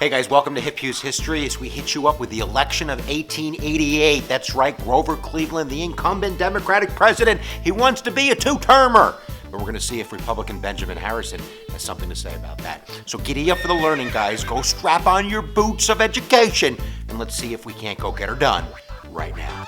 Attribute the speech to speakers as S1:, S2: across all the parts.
S1: Hey guys, welcome to Hip Hughes History as we hit you up with the election of 1888. That's right, Grover Cleveland, the incumbent Democratic president. He wants to be a two-termer. But we're going to see if Republican Benjamin Harrison has something to say about that. So giddy up for the learning, guys. Go strap on your boots of education, and let's see if we can't go get her done right now.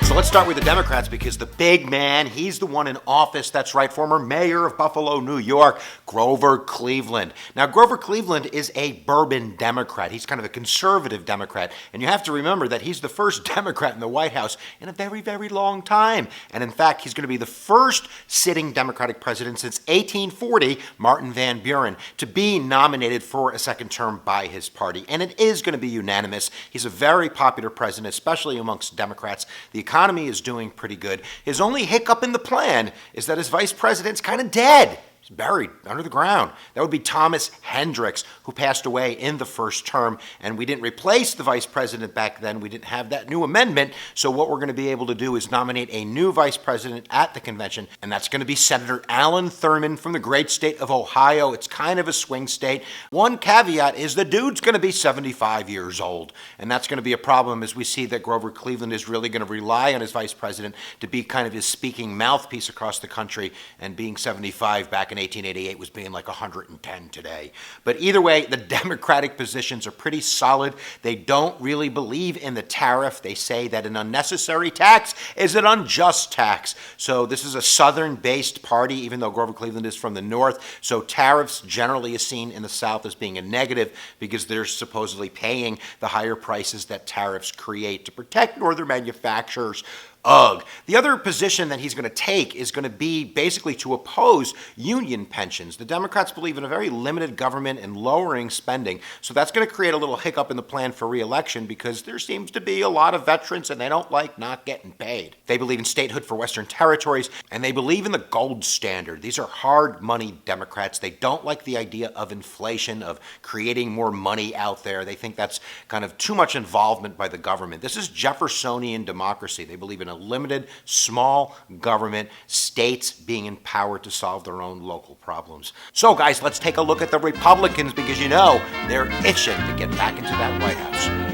S1: So let's start with the Democrats because the big man, he's the one in office. That's right, former mayor of Buffalo, New York, Grover Cleveland. Now, Grover Cleveland is a bourbon Democrat. He's kind of a conservative Democrat. And you have to remember that he's the first Democrat in the White House in a very, very long time. And in fact, he's going to be the first sitting Democratic president since 1840, Martin Van Buren, to be nominated for a second term by his party. And it is going to be unanimous. He's a very popular president, especially amongst Democrats. The economy is doing pretty good. His only hiccup in the plan is that his vice president's kind of dead. He's buried under the ground. That would be Thomas Hendricks, who passed away in the first term. And we didn't replace the vice president back then. We didn't have that new amendment. So what we're going to be able to do is nominate a new vice president at the convention. And that's going to be Senator Alan Thurman from the great state of Ohio. It's kind of a swing state. One caveat is the dude's going to be 75 years old. And that's going to be a problem as we see that Grover Cleveland is really going to rely on his vice president to be kind of his speaking mouthpiece across the country. And being 75 back in 1888 was being like 110 today. But either way, the Democratic positions are pretty solid. They don't really believe in the tariff. They say that an unnecessary tax is an unjust tax. So this is a southern-based party, even though Grover Cleveland is from the north. So tariffs generally is seen in the South as being a negative because they're supposedly paying the higher prices that tariffs create to protect northern manufacturers. Ugh. The other position that he's going to take is going to be basically to oppose union pensions. The Democrats believe in a very limited government and lowering spending, so that's going to create a little hiccup in the plan for re-election because there seems to be a lot of veterans and they don't like not getting paid. They believe in statehood for Western territories, and they believe in the gold standard. These are hard money Democrats. They don't like the idea of inflation, of creating more money out there. They think that's kind of too much involvement by the government. This is Jeffersonian democracy. They believe in a limited, small government, states being empowered to solve their own local problems. So guys, let's take a look at the Republicans because you know they're itching to get back into that White House.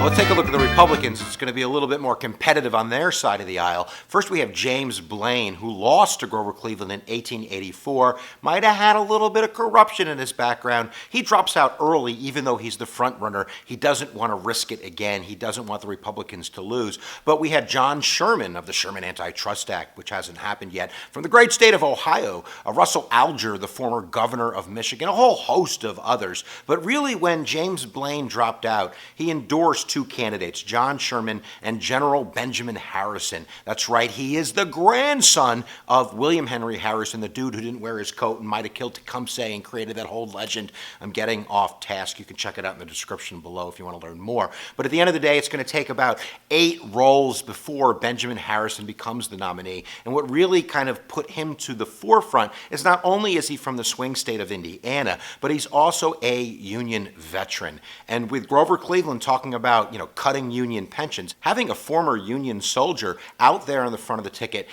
S1: Let's take a look at the Republicans. It's going to be a little bit more competitive on their side of the aisle. First, we have James Blaine, who lost to Grover Cleveland in 1884. Might have had a little bit of corruption in his background. He drops out early, even though he's the front runner. He doesn't want to risk it again. He doesn't want the Republicans to lose. But we had John Sherman of the Sherman Antitrust Act, which hasn't happened yet, from the great state of Ohio. Russell Alger, the former governor of Michigan, a whole host of others. But really, when James Blaine dropped out, he endorsed two candidates, John Sherman and General Benjamin Harrison. That's right, he is the grandson of William Henry Harrison, the dude who didn't wear his coat and might have killed Tecumseh and created that whole legend. I'm getting off task. You can check it out in the description below if you want to learn more. But at the end of the day, it's going to take about 8 rolls before Benjamin Harrison becomes the nominee. And what really kind of put him to the forefront is not only is he from the swing state of Indiana, but he's also a Union veteran. And with Grover Cleveland talking about cutting union pensions, having a former Union soldier out there on the front of the ticket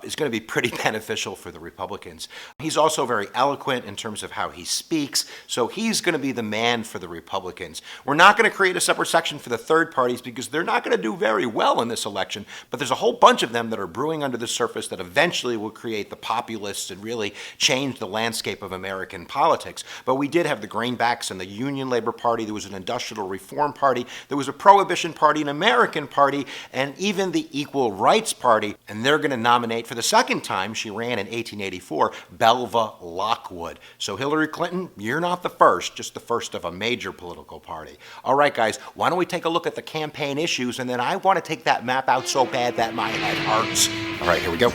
S1: is going to be pretty beneficial for the Republicans. He's also very eloquent in terms of how he speaks, so he's going to be the man for the Republicans. We're not going to create a separate section for the third parties because they're not going to do very well in this election, but there's a whole bunch of them that are brewing under the surface that eventually will create the populists and really change the landscape of American politics. But we did have the Greenbacks and the Union Labor Party. There was an Industrial Reform Party. There was a Prohibition Party, an American Party, and even the Equal Rights Party. And they're going to nominate for the second time, she ran in 1884, Belva Lockwood. So Hillary Clinton, you're not the first, just the first of a major political party. All right, guys, why don't we take a look at the campaign issues, and then I want to take that map out so bad that my head hurts. All right, here we go.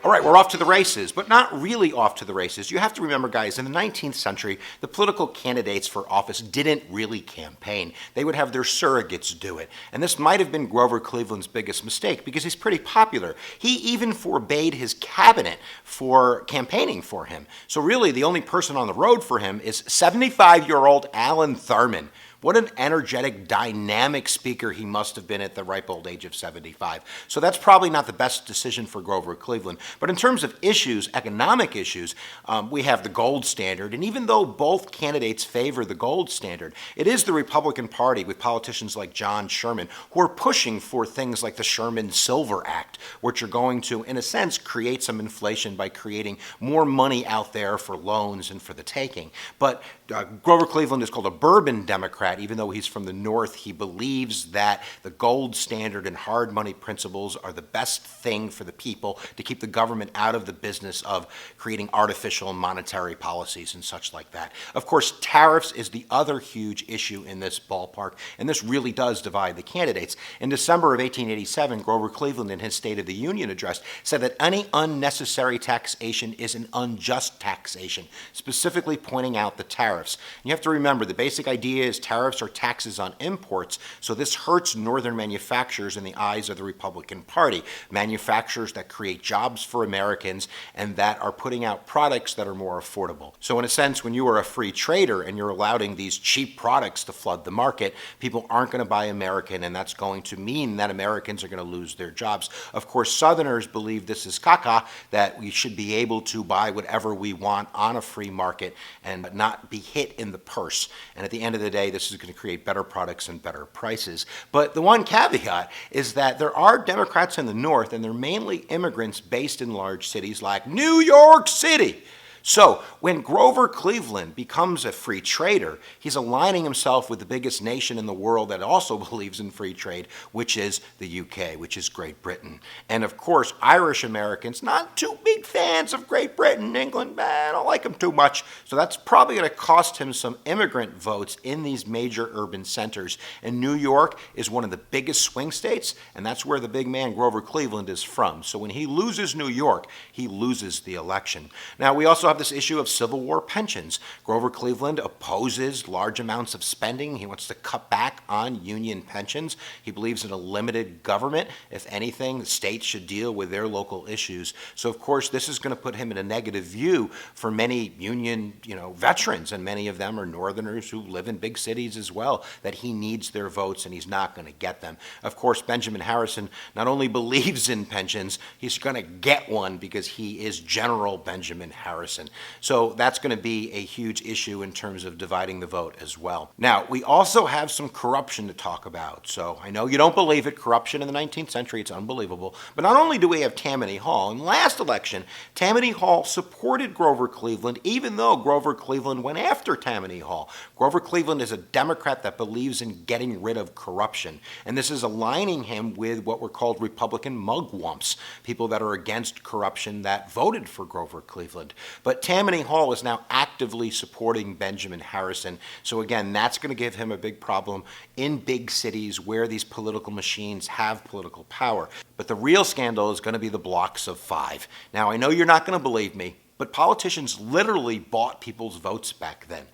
S1: All right, we're off to the races, but not really off to the races. You have to remember, guys, in the 19th century, the political candidates for office didn't really campaign. They would have their surrogates do it. And this might have been Grover Cleveland's biggest mistake because he's pretty popular. He even forbade his cabinet for campaigning for him. So really, the only person on the road for him is 75-year-old Alan Thurman. What an energetic, dynamic speaker he must have been at the ripe old age of 75. So that's probably not the best decision for Grover Cleveland. But in terms of issues, economic issues, we have the gold standard. And even though both candidates favor the gold standard, it is the Republican Party with politicians like John Sherman who are pushing for things like the Sherman-Silver Act, which are going to, in a sense, create some inflation by creating more money out there for loans and for the taking. But Grover Cleveland is called a bourbon Democrat. Even though he's from the North, he believes that the gold standard and hard money principles are the best thing for the people to keep the government out of the business of creating artificial monetary policies and such like that. Of course, tariffs is the other huge issue in this ballpark, and this really does divide the candidates. In December of 1887, Grover Cleveland, in his State of the Union address, said that any unnecessary taxation is an unjust taxation, specifically pointing out the tariffs. And you have to remember, the basic idea is tariffs are taxes on imports, so this hurts northern manufacturers in the eyes of the Republican Party, manufacturers that create jobs for Americans and that are putting out products that are more affordable. So in a sense, when you are a free trader and you're allowing these cheap products to flood the market, people aren't going to buy American, and that's going to mean that Americans are going to lose their jobs. Of course, Southerners believe this is caca, that we should be able to buy whatever we want on a free market and not be hit in the purse. And at the end of the day, this is going to create better products and better prices. But the one caveat is that there are Democrats in the North, and they're mainly immigrants based in large cities like New York City. So when Grover Cleveland becomes a free trader, he's aligning himself with the biggest nation in the world that also believes in free trade, which is the UK, which is Great Britain. And of course, Irish Americans, not too big fans of Great Britain, England, I don't like them too much. So that's probably going to cost him some immigrant votes in these major urban centers. And New York is one of the biggest swing states, and that's where the big man Grover Cleveland is from. So when he loses New York, he loses the election. Now, we also have this issue of Civil War pensions. Grover Cleveland opposes large amounts of spending. He wants to cut back on union pensions. He believes in a limited government. If anything, the states should deal with their local issues. So, of course, this is going to put him in a negative view for many union, veterans, and many of them are Northerners who live in big cities as well, that he needs their votes and he's not going to get them. Of course, Benjamin Harrison not only believes in pensions, he's going to get one because he is General Benjamin Harrison. So that's going to be a huge issue in terms of dividing the vote as well. Now, we also have some corruption to talk about. So I know you don't believe it. Corruption in the 19th century, it's unbelievable. But not only do we have Tammany Hall, in last election, Tammany Hall supported Grover Cleveland, even though Grover Cleveland went after Tammany Hall. Grover Cleveland is a Democrat that believes in getting rid of corruption. And this is aligning him with what were called Republican mugwumps, people that are against corruption that voted for Grover Cleveland. But Tammany Hall is now actively supporting Benjamin Harrison. So again, that's going to give him a big problem in big cities where these political machines have political power. But the real scandal is going to be the blocks of 5. Now, I know you're not going to believe me, but politicians literally bought people's votes back then.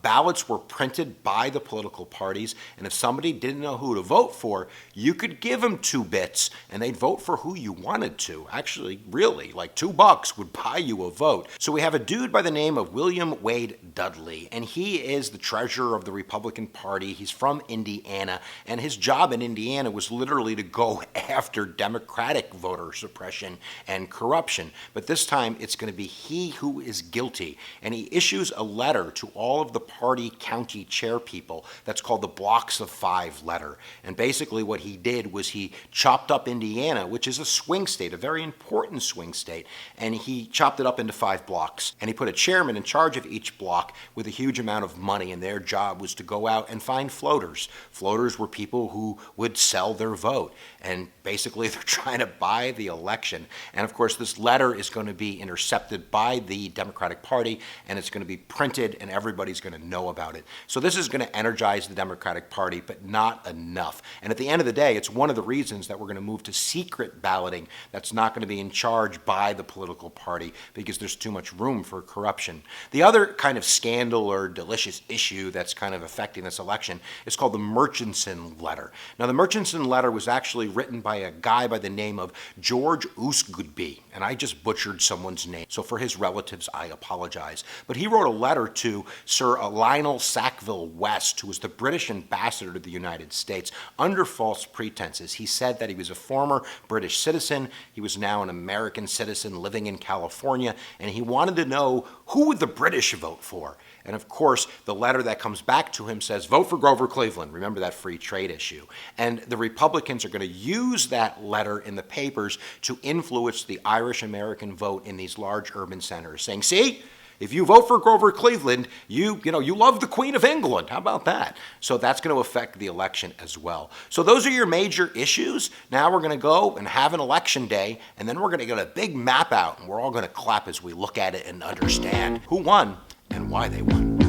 S1: Ballots were printed by the political parties, and if somebody didn't know who to vote for, you could give them 2 bits, and they'd vote for who you wanted to. Actually, really, like $2 would buy you a vote. So we have a dude by the name of William Wade Dudley, and he is the treasurer of the Republican Party. He's from Indiana, and his job in Indiana was literally to go after Democratic voter suppression and corruption. But this time, it's going to be he who is guilty, and he issues a letter to all of the party county chair people that's called the Blocks of 5 letter. And basically what he did was he chopped up Indiana, which is a swing state, a very important swing state, and he chopped it up into 5 blocks. And he put a chairman in charge of each block with a huge amount of money, and their job was to go out and find floaters. Floaters were people who would sell their vote, and basically they're trying to buy the election. And of course this letter is going to be intercepted by the Democratic Party, and it's going to be printed, and everybody's going to know about it. So this is going to energize the Democratic Party, but not enough. And at the end of the day, it's one of the reasons that we're going to move to secret balloting that's not going to be in charge by the political party because there's too much room for corruption. The other kind of scandal or delicious issue that's kind of affecting this election is called the Murchison letter. Now, the Murchison letter was actually written by a guy by the name of George Ousgoodby, and I just butchered someone's name. So for his his relatives, I apologize. But he wrote a letter to Sir Lionel Sackville West, who was the British ambassador to the United States, under false pretenses. He said that he was a former British citizen, he was now an American citizen living in California, and he wanted to know who would the British vote for. And of course, the letter that comes back to him says, vote for Grover Cleveland. Remember that free trade issue. And the Republicans are going to use that letter in the papers to influence the Irish American vote in these large urban centers, saying, see, if you vote for Grover Cleveland, you love the Queen of England. How about that? So that's going to affect the election as well. So those are your major issues. Now we're going to go and have an election day, and then we're going to get a big map out, and we're all going to clap as we look at it and understand who won and why they won.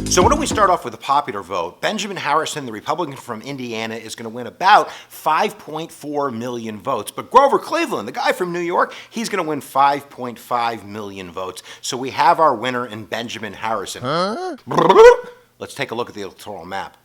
S1: So why don't we start off with the popular vote? Benjamin Harrison, the Republican from Indiana, is going to win about 5.4 million votes. But Grover Cleveland, the guy from New York, he's going to win 5.5 million votes. So we have our winner in Benjamin Harrison. Let's take a look at the electoral map.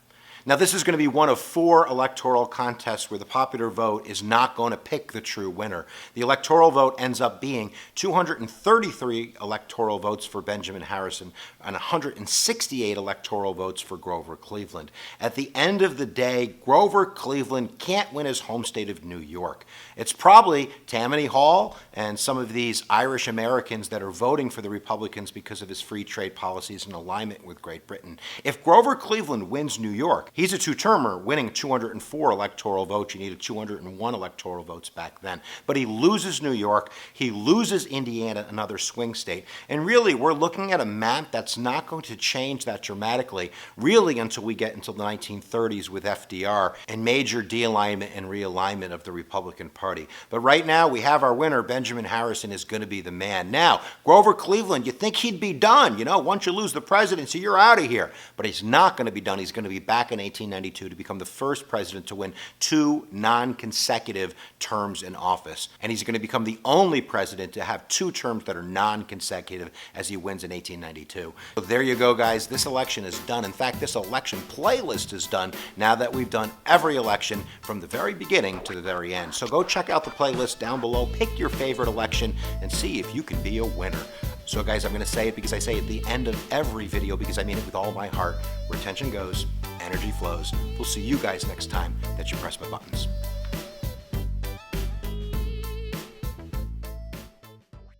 S1: Now, this is going to be one of 4 electoral contests where the popular vote is not going to pick the true winner. The electoral vote ends up being 233 electoral votes for Benjamin Harrison and 168 electoral votes for Grover Cleveland. At the end of the day, Grover Cleveland can't win his home state of New York. It's probably Tammany Hall and some of these Irish Americans that are voting for the Republicans because of his free trade policies and alignment with Great Britain. If Grover Cleveland wins New York, he's a two-termer, winning 204 electoral votes. You needed 201 electoral votes back then. But he loses New York. He loses Indiana, another swing state. And really, we're looking at a map that's not going to change that dramatically, really until we get until the 1930s with FDR and major de-alignment and realignment of the Republican Party. But right now, we have our winner. Benjamin Harrison is going to be the man. Now, Grover Cleveland, you think he'd be done. You know, once you lose the presidency, you're out of here. But he's not going to be done. He's going to be back in 1892 to become the first president to win 2 non-consecutive terms in office. And he's going to become the only president to have 2 terms that are non-consecutive as he wins in 1892. So there you go, guys. This election is done. In fact, this election playlist is done now that we've done every election from the very beginning to the very end. So go check out the playlist down below, pick your favorite election, and see if you can be a winner. So guys, I'm going to say it because I say it at the end of every video because I mean it with all my heart. Where attention goes, energy flows. We'll see you guys next time that you press my buttons.